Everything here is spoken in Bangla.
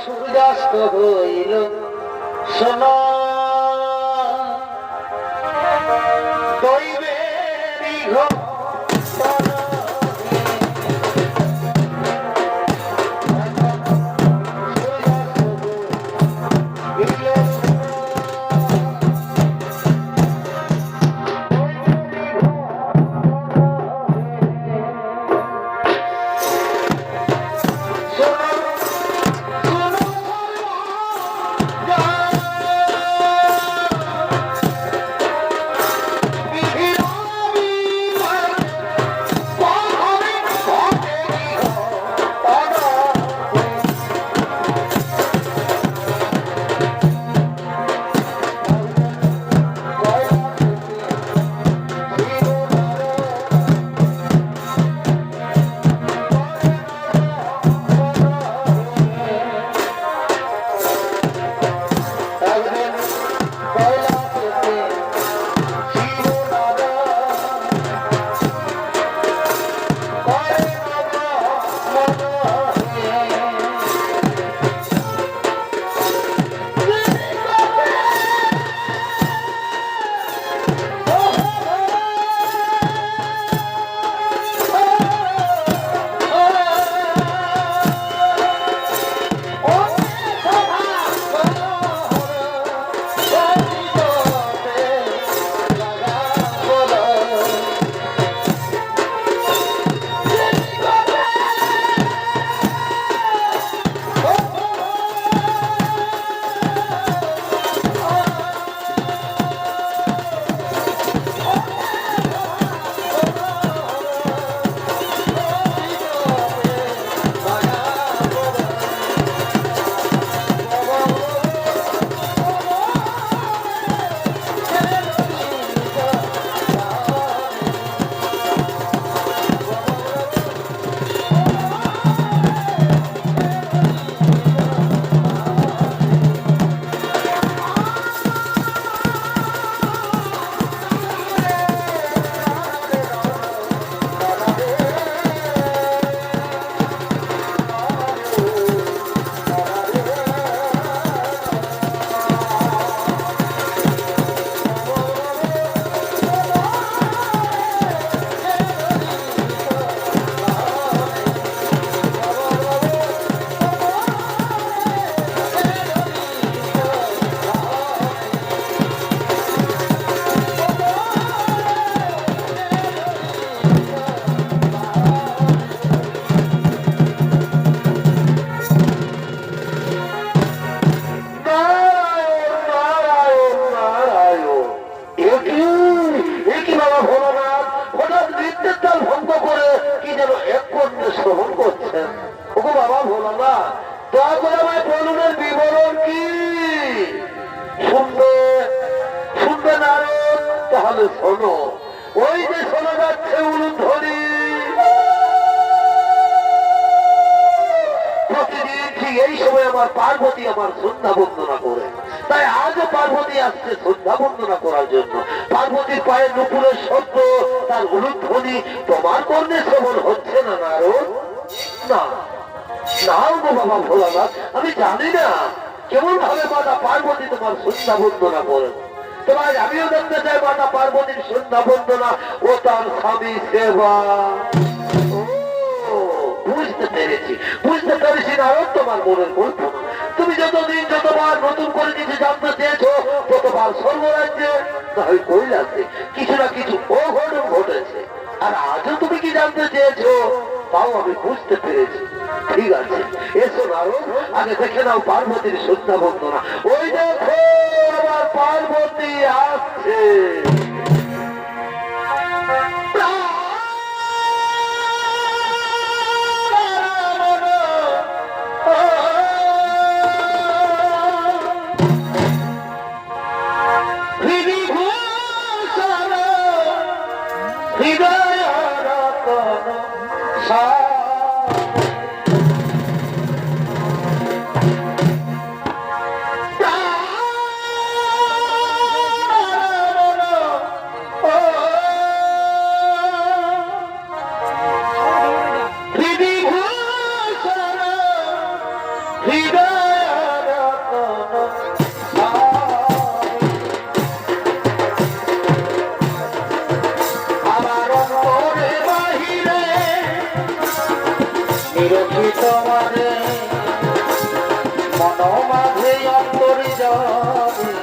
সূর্যাস্ত হইল সোনা দৈবেরই ঘর শোনো, ওই যে শোনা যাচ্ছে উলুধ্বনি, প্রতিদিন ঠিক এই সময় আমার পার্বতী আমার সন্ধ্যা বন্দনা করে, তাই আজও পার্বতী আসছে সন্ধ্যা বন্দনা করার জন্য। পার্বতীর পায়ের নুপুরের শব্দ, তার উলুধ্বনি তোমার কর্ণে শ্রবণ হচ্ছে না নারদ? না না গো বাবা ভোলানাথ, আমি জানি না কেমন ভাবে মাতা পার্বতী তোমার সন্ধ্যা বন্দনা করেন। তোমার আমিও দেখতে চাই মাতা পার্বতীর সন্ধ্যা বন্দনা ও তার স্বামী সেবা। বুঝতে পেরেছি নারদ তোমার মনের কল্পনা। তুমি যতদিন যতবার নতুন করে কিছু জানতে চেয়েছো, ততবার স্বর্গরাজ্যে তাই কৈলাসে কিছু না কিছু অঘটন ঘটেছে। আর আজও তুমি কি জানতে চেয়েছো, তাও আমি বুঝতে পেরেছি। ঠিক আছে, এসো নারদ, আগে দেখে নাও পার্বতীর সন্ধ্যা বন্দনা। ওই দেখো আমার পার্বতী আসছে। He রক্ষি তোমারে মন মাঝে অন্তর যাবে